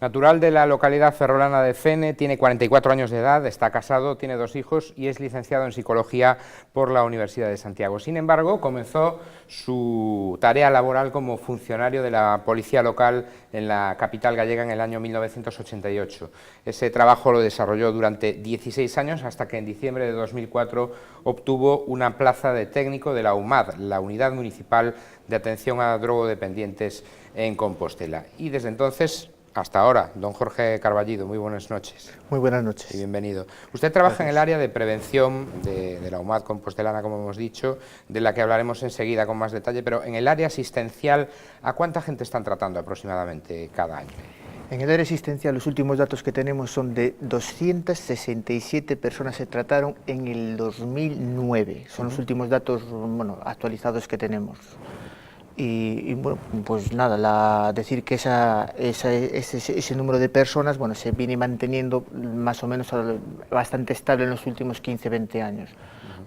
Natural de la localidad ferrolana de Fene, tiene 44 años de edad, está casado, tiene 2 hijos y es licenciado en Psicología por la Universidad de Santiago. Sin embargo, comenzó su tarea laboral como funcionario de la policía local en la capital gallega en el año 1988. Ese trabajo lo desarrolló durante 16 años hasta que en diciembre de 2004 obtuvo una plaza de técnico de la UMAD, la Unidad Municipal de Atención a Drogodependientes en Compostela. Y desde entonces hasta ahora, don Jorge Carballido, muy buenas noches. Muy buenas noches. Y bienvenido. Usted trabaja en el área de prevención de la UMAD compostelana, como hemos dicho, de la que hablaremos enseguida con más detalle, pero en el área asistencial, ¿a cuánta gente están tratando aproximadamente cada año? En el área asistencial, los últimos datos que tenemos son de 267 personas se trataron en el 2009. Son los últimos datos actualizados que tenemos. Y bueno, pues nada, decir que ese número de personas se viene manteniendo más o menos bastante estable en los últimos 15-20 años.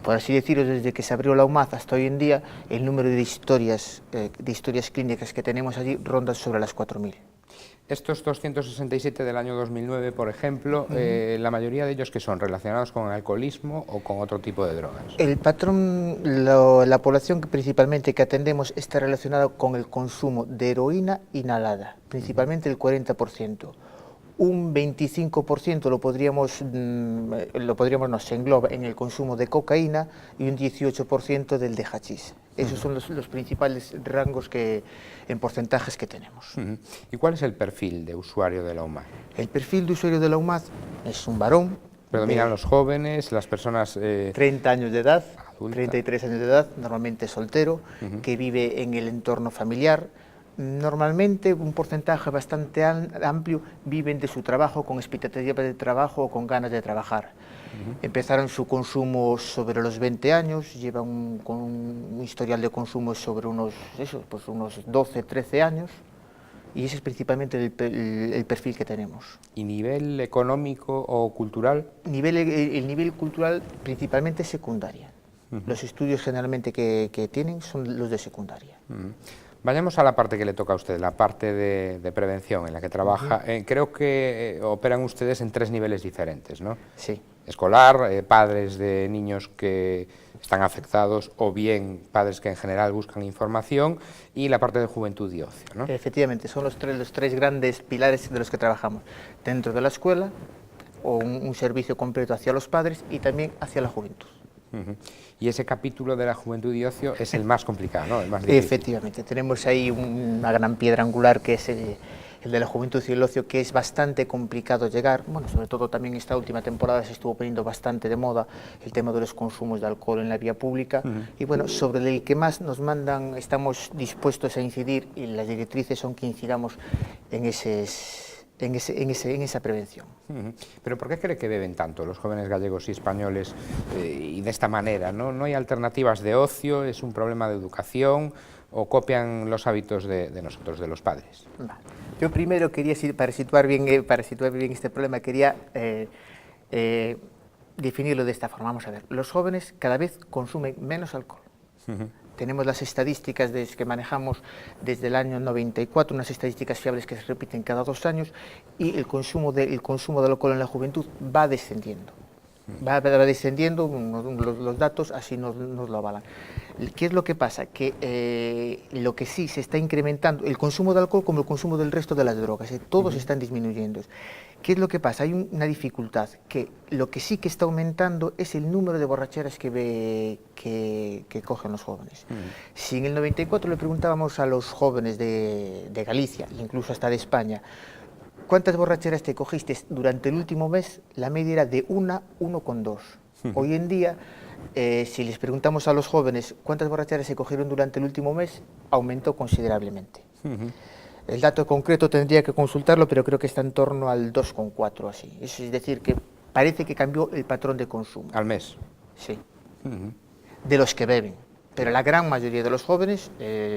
Por así decirlo, desde que se abrió la UMAD hasta hoy en día, el número de historias clínicas que tenemos allí ronda sobre las 4.000. Estos 267 del año 2009, por ejemplo, la mayoría de ellos que son relacionados con el alcoholismo o con otro tipo de drogas. El patrón, la población principalmente que atendemos está relacionada con el consumo de heroína inhalada, principalmente el 40%. Un 25% se engloba en el consumo de cocaína y un 18% del de hachís. Esos son los principales rangos en porcentajes que tenemos. ¿Y cuál es el perfil de usuario de la UMAD? El perfil de usuario de la UMAD es un varón. ¿Predominan los jóvenes, las personas...? 30 años de edad, adulta. 33 años de edad, normalmente soltero, que vive en el entorno familiar. Normalmente un porcentaje bastante amplio viven de su trabajo, con expectativa de trabajo o con ganas de trabajar. Empezaron su consumo sobre los 20 años, llevan con un historial de consumo sobre unos 12, 13 años, y ese es principalmente el perfil que tenemos. ¿Y nivel económico o cultural? El nivel cultural principalmente secundaria. Los estudios generalmente que tienen son los de secundaria. Vayamos a la parte que le toca a usted, la parte de prevención en la que trabaja. Creo que operan ustedes en 3 niveles diferentes, ¿no? Sí. Escolar, padres de niños que están afectados o bien padres que en general buscan información, y la parte de juventud y ocio, ¿no? Efectivamente, son los tres grandes pilares de los que trabajamos. Dentro de la escuela, o un servicio completo hacia los padres y también hacia la juventud. Y ese capítulo de la juventud y ocio es el más complicado, ¿no? El más difícil. Efectivamente, tenemos ahí una gran piedra angular que es el de la juventud y el ocio, que es bastante complicado llegar. Bueno, sobre todo también esta última temporada se estuvo poniendo bastante de moda el tema de los consumos de alcohol en la vía pública, y bueno, sobre el que más nos mandan, estamos dispuestos a incidir, y las directrices son que incidamos en esa prevención. ¿Pero por qué cree que beben tanto los jóvenes gallegos y españoles y de esta manera? ¿No hay alternativas de ocio? ¿Es un problema de educación? ¿O copian los hábitos de nosotros, de los padres? Vale. Yo primero quería, para situar bien este problema, quería definirlo de esta forma. Vamos a ver, los jóvenes cada vez consumen menos alcohol. Tenemos las estadísticas que manejamos desde el año 94, unas estadísticas fiables que se repiten cada 2 años, y el consumo de alcohol en la juventud va descendiendo. Va descendiendo, los datos así nos lo avalan. ¿Qué es lo que pasa? Que lo que sí se está incrementando, el consumo de alcohol como el consumo del resto de las drogas, todos están disminuyendo. ¿Qué es lo que pasa? Hay una dificultad, que lo que sí que está aumentando es el número de borracheras que cogen los jóvenes. Si en el 94 le preguntábamos a los jóvenes de Galicia, incluso hasta de España, ¿cuántas borracheras te cogiste durante el último mes? La media era de 1,2. Hoy en día, si les preguntamos a los jóvenes cuántas borracheras se cogieron durante el último mes, aumentó considerablemente. El dato concreto tendría que consultarlo, pero creo que está en torno al 2,4, así. Es decir, que parece que cambió el patrón de consumo. ¿Al mes? Sí. De los que beben. Pero la gran mayoría de los jóvenes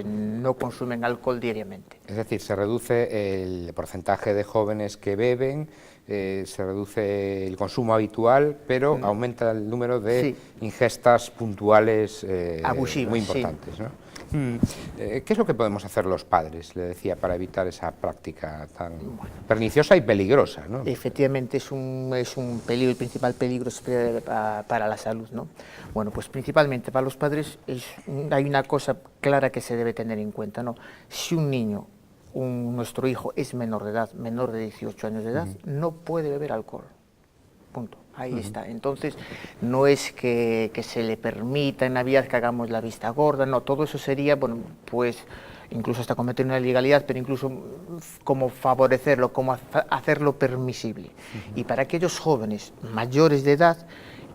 no consumen alcohol diariamente. Es decir, se reduce el porcentaje de jóvenes que beben, se reduce el consumo habitual, pero aumenta el número de ingestas puntuales abusivas, muy importantes, ¿no? ¿Qué es lo que podemos hacer los padres, le decía, para evitar esa práctica tan perniciosa y peligrosa, ¿no? Efectivamente, es un peligro, el principal peligro es para la salud, ¿no? Bueno, pues principalmente para los padres hay una cosa clara que se debe tener en cuenta, ¿no? Si un niño, nuestro hijo es menor de edad, menor de 18 años de edad, no puede beber alcohol. Punto. Ahí está. Entonces, no es que se le permita en Navidad que hagamos la vista gorda, no, todo eso sería, bueno, pues incluso hasta cometer una ilegalidad, pero incluso como favorecerlo, como hacerlo permisible. Y para aquellos jóvenes mayores de edad,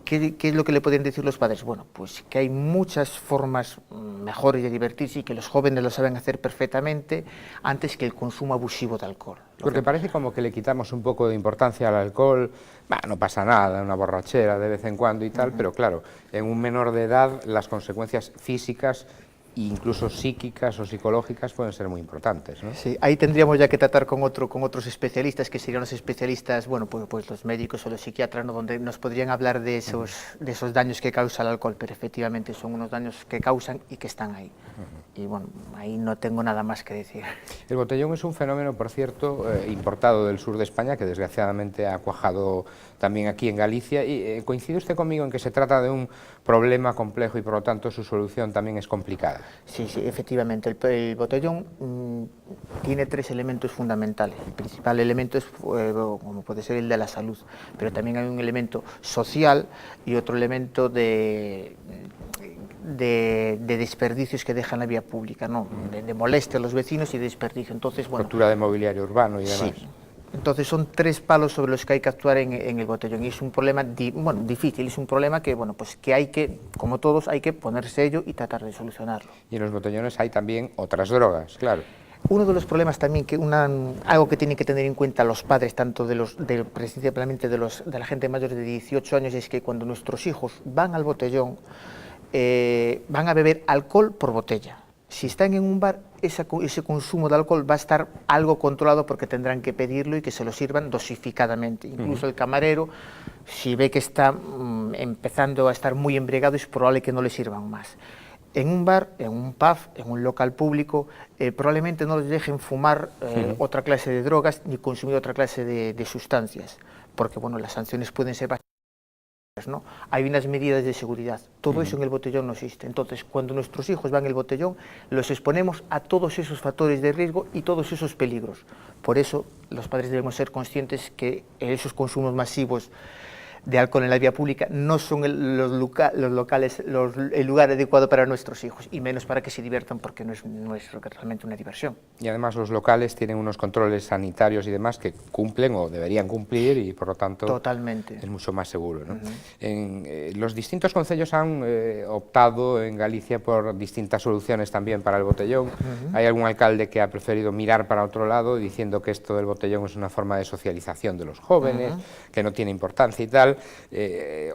¿qué es lo que le podrían decir los padres? Bueno, pues que hay muchas formas mejores de divertirse y que los jóvenes lo saben hacer perfectamente antes que el consumo abusivo de alcohol. Porque parece como que le quitamos un poco de importancia al alcohol, no pasa nada, una borrachera de vez en cuando y tal, pero claro, en un menor de edad las consecuencias físicas incluso psíquicas o psicológicas pueden ser muy importantes, ¿no? Sí, ahí tendríamos ya que tratar con otros especialistas, que serían los especialistas, bueno, pues los médicos o los psiquiatras, ¿no? Donde nos podrían hablar de esos daños que causa el alcohol, pero efectivamente son unos daños que causan y que están ahí. Y bueno, ahí no tengo nada más que decir. El botellón es un fenómeno, por cierto, importado del sur de España, que desgraciadamente ha cuajado también aquí en Galicia. Y ¿coincide usted conmigo en que se trata de un problema complejo y por lo tanto su solución también es complicada? Sí, efectivamente. El botellón tiene tres elementos fundamentales. El principal elemento es, como puede ser el de la salud, pero también hay un elemento social y otro elemento de desperdicios que dejan la vía pública, ¿no? de molestia a los vecinos y de desperdicio. Entonces, bueno, rotura de mobiliario urbano y demás. Sí. Entonces son tres palos sobre los que hay que actuar en el botellón y es un problema difícil, es un problema que, bueno, pues que hay que, como todos, hay que poner sello y tratar de solucionarlo. Y en los botellones hay también otras drogas, claro. Uno de los problemas también, algo que tienen que tener en cuenta los padres, tanto principalmente de la gente mayor de 18 años, es que cuando nuestros hijos van al botellón, van a beber alcohol por botella. Si están en un bar, ese consumo de alcohol va a estar algo controlado porque tendrán que pedirlo y que se lo sirvan dosificadamente. Incluso el camarero, si ve que está empezando a estar muy embriagado, es probable que no le sirvan más. En un bar, en un pub, en un local público, probablemente no les dejen fumar otra clase de drogas ni consumir otra clase de sustancias, porque bueno, las sanciones pueden ser bastante, ¿no? Hay unas medidas de seguridad, todo eso en el botellón no existe. Entonces, cuando nuestros hijos van al botellón, los exponemos a todos esos factores de riesgo y todos esos peligros. Por eso, los padres debemos ser conscientes que esos consumos masivos de alcohol en la vía pública no son el lugar adecuado para nuestros hijos, y menos para que se diviertan, porque no es realmente una diversión. Y además los locales tienen unos controles sanitarios y demás que cumplen o deberían cumplir y por lo tanto Totalmente. Es mucho más seguro, ¿no? Los distintos concellos han optado en Galicia por distintas soluciones también para el botellón. Hay algún alcalde que ha preferido mirar para otro lado diciendo que esto del botellón es una forma de socialización de los jóvenes, que no tiene importancia y tal.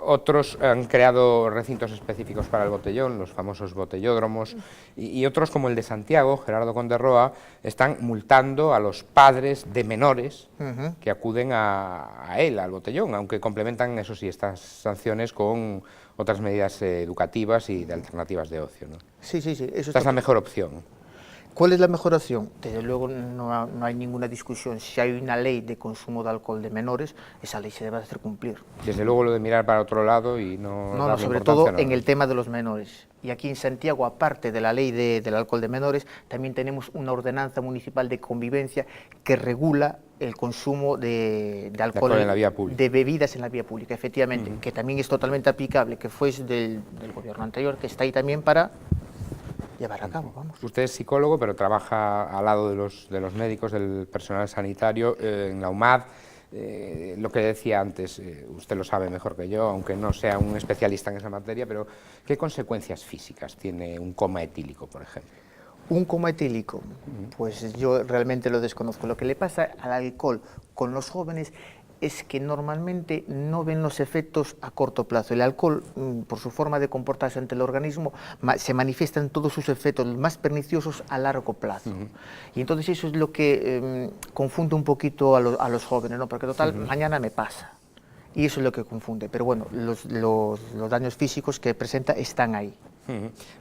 Otros han creado recintos específicos para el botellón, los famosos botellódromos, y otros, como el de Santiago, Gerardo Conde Roa, están multando a los padres de menores que acuden a él, al botellón, aunque complementan, eso sí, estas sanciones con otras medidas educativas y de alternativas de ocio, ¿no? Sí. Esta es la mejor opción. ¿Cuál es la mejor opción? Desde luego no hay ninguna discusión. Si hay una ley de consumo de alcohol de menores, esa ley se debe hacer cumplir. Desde luego lo de mirar para otro lado y no sobre todo en el tema de los menores. Y aquí en Santiago, aparte de la ley del alcohol de menores, también tenemos una ordenanza municipal de convivencia que regula el consumo de alcohol en la vía pública, de bebidas en la vía pública, efectivamente, que también es totalmente aplicable, que fue del gobierno anterior, que está ahí también para llevar a cabo, vamos. Usted es psicólogo, pero trabaja al lado de los médicos, del personal sanitario, en la UMAD. Lo que decía antes, usted lo sabe mejor que yo, aunque no sea un especialista en esa materia, pero ¿qué consecuencias físicas tiene un coma etílico, por ejemplo? Un coma etílico, pues yo realmente lo desconozco. Lo que le pasa al alcohol con los jóvenes es que normalmente no ven los efectos a corto plazo. El alcohol, por su forma de comportarse ante el organismo, se manifiestan todos sus efectos más perniciosos a largo plazo. Y entonces eso es lo que confunde un poquito a los jóvenes, ¿no? Porque total, mañana me pasa. Y eso es lo que confunde. Pero bueno, los daños físicos que presenta están ahí.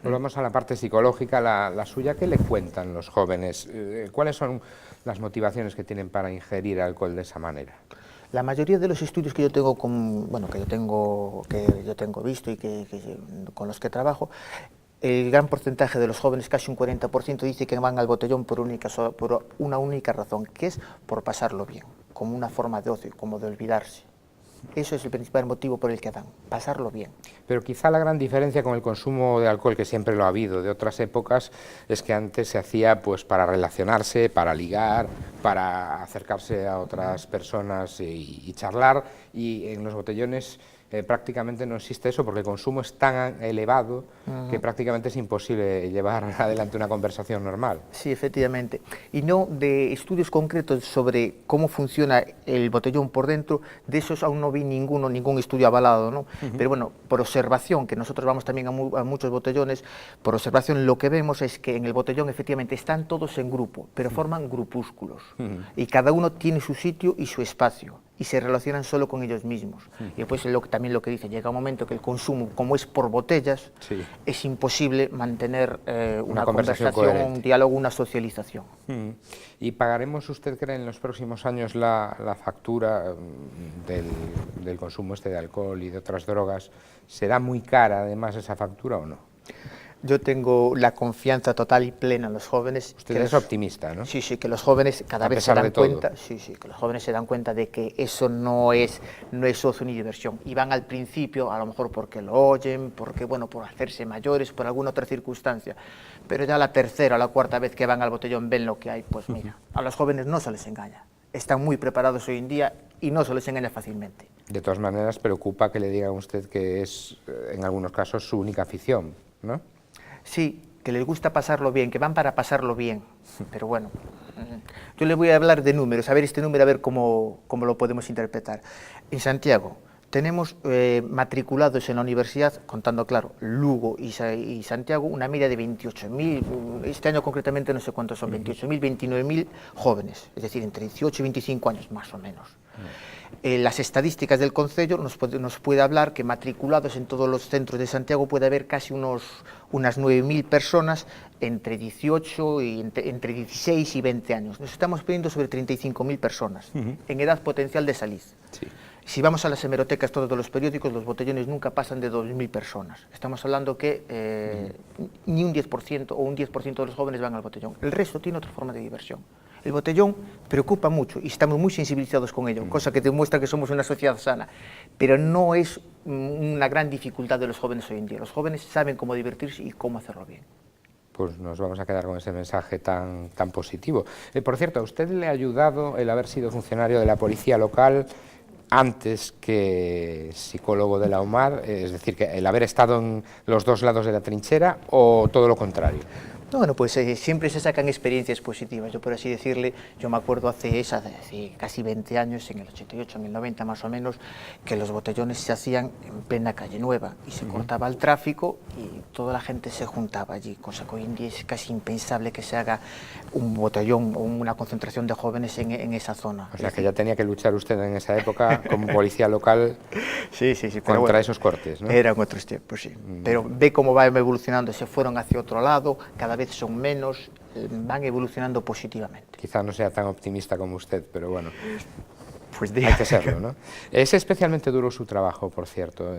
Volvamos a la parte psicológica, la suya. ¿Qué le cuentan los jóvenes? ¿Cuáles son las motivaciones que tienen para ingerir alcohol de esa manera? La mayoría de los estudios que yo tengo, que yo tengo visto y con los que trabajo, el gran porcentaje de los jóvenes, casi un 40%, dice que van al botellón por una única razón, que es por pasarlo bien, como una forma de ocio, como de olvidarse. Eso es el principal motivo por el que dan, pasarlo bien. Pero quizá la gran diferencia con el consumo de alcohol, que siempre lo ha habido de otras épocas, es que antes se hacía pues para relacionarse, para ligar, para acercarse a otras personas y charlar, y en los botellones prácticamente no existe eso, porque el consumo es tan elevado que prácticamente es imposible llevar adelante una conversación normal. Sí, efectivamente. Y no de estudios concretos sobre cómo funciona el botellón por dentro, de esos aún no vi ningún estudio avalado, ¿no? Pero bueno, por observación, que nosotros vamos también a muchos botellones, por observación lo que vemos es que en el botellón efectivamente están todos en grupo, pero forman grupúsculos, y cada uno tiene su sitio y su espacio, y se relacionan solo con ellos mismos. Y después también lo que dice, llega un momento que el consumo, como es por botellas, es imposible mantener una conversación, un diálogo, una socialización. ¿Y pagaremos, usted cree, en los próximos años la factura del consumo de alcohol y de otras drogas? ¿Será muy cara además esa factura o no? Yo tengo la confianza total y plena en los jóvenes. Usted es optimista, ¿no? Sí, sí, que los jóvenes cada vez se dan cuenta, que los jóvenes se dan cuenta de que eso no es ocio ni diversión. Y van al principio, a lo mejor porque lo oyen, porque, bueno, por hacerse mayores, por alguna otra circunstancia. Pero ya la tercera o la cuarta vez que van al botellón ven lo que hay, pues mira, a los jóvenes no se les engaña. Están muy preparados hoy en día y no se les engaña fácilmente. De todas maneras, preocupa que le diga a usted que es, en algunos casos, su única afición, ¿no? Sí, que les gusta pasarlo bien, que van para pasarlo bien, pero bueno, yo le voy a hablar de números, a ver este número, a ver cómo lo podemos interpretar. En Santiago tenemos matriculados en la universidad, contando, claro, Lugo y Santiago, una media de 28.000, este año concretamente no sé cuántos son, 28.000, 29.000 jóvenes, es decir, entre 18 y 25 años más o menos. Las estadísticas del concello nos puede hablar que matriculados en todos los centros de Santiago puede haber casi unas 9.000 personas entre 18 y entre 16 y 20 años. Nos estamos pidiendo sobre 35.000 personas en edad potencial de salir. Sí. Si vamos a las hemerotecas, todos los periódicos, los botellones nunca pasan de 2.000 personas. Estamos hablando que ni un 10% o un 10% de los jóvenes van al botellón. El resto tiene otra forma de diversión. El botellón preocupa mucho y estamos muy sensibilizados con ello, cosa que demuestra que somos una sociedad sana, pero no es una gran dificultad de los jóvenes hoy en día. Los jóvenes saben cómo divertirse y cómo hacerlo bien. Pues nos vamos a quedar con ese mensaje tan positivo. Por cierto, ¿a usted le ha ayudado el haber sido funcionario de la policía local antes que psicólogo de la UMAR? Es decir, que el haber estado en los dos lados de la trinchera, ¿o todo lo contrario? No, bueno, pues siempre se sacan experiencias positivas. Yo, por así decirle, yo me acuerdo hace casi 20 años, en el 88, en el 90 más o menos, que los botellones se hacían en plena calle Nueva y se cortaba el tráfico y toda la gente se juntaba allí, cosa que hoy en día es casi impensable que se haga un botellón o una concentración de jóvenes en esa zona. O sea, que ya tenía que luchar usted en esa época como policía local contra bueno, esos cortes, ¿no? Eran otros tiempos, sí. Pero ve cómo va evolucionando, se fueron hacia otro lado, cada vez son menos, van evolucionando positivamente. Quizá no sea tan optimista como usted, pero bueno, pues hay que serlo, ¿no? Es especialmente duro su trabajo, por cierto.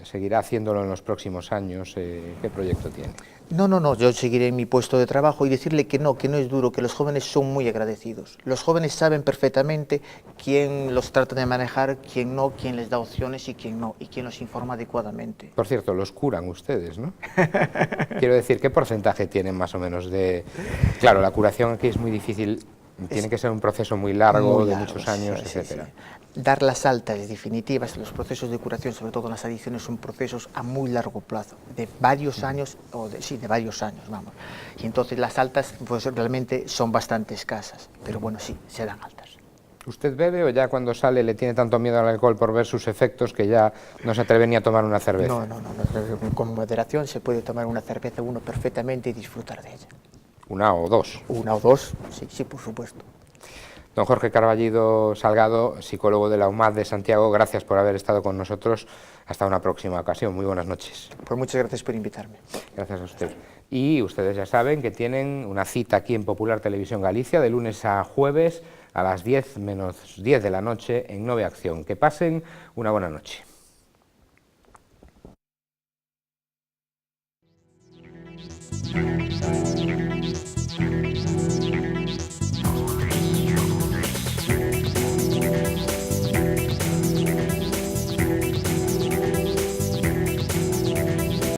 ¿Seguirá haciéndolo en los próximos años? ¿Qué proyecto tiene? No, yo seguiré en mi puesto de trabajo y decirle que no es duro, que los jóvenes son muy agradecidos. Los jóvenes saben perfectamente quién los trata de manejar, quién no, quién les da opciones y quién no, y quién los informa adecuadamente. Por cierto, los curan ustedes, ¿no? Quiero decir, ¿qué porcentaje tienen más o menos de...? Claro, la curación aquí es muy difícil, tiene que ser un proceso muy largo, de muchos años, etcétera. Sí. Dar las altas definitivas, los procesos de curación, sobre todo las adicciones, son procesos a muy largo plazo, de varios años, de varios años, vamos. Y entonces las altas, pues realmente son bastante escasas, pero bueno, sí, se dan altas. ¿Usted bebe o ya cuando sale le tiene tanto miedo al alcohol por ver sus efectos que ya no se atreve ni a tomar una cerveza? No, con moderación se puede tomar una cerveza uno perfectamente y disfrutar de ella. ¿Una o dos? Una o dos, sí, por supuesto. Don Jorge Carballido Salgado, psicólogo de la UMAD de Santiago, gracias por haber estado con nosotros. Hasta una próxima ocasión. Muy buenas noches. Pues muchas gracias por invitarme. Gracias a usted. Y ustedes ya saben que tienen una cita aquí en Popular Televisión Galicia de lunes a jueves a las 10 menos 10 de la noche en Nove Acción. Que pasen una buena noche.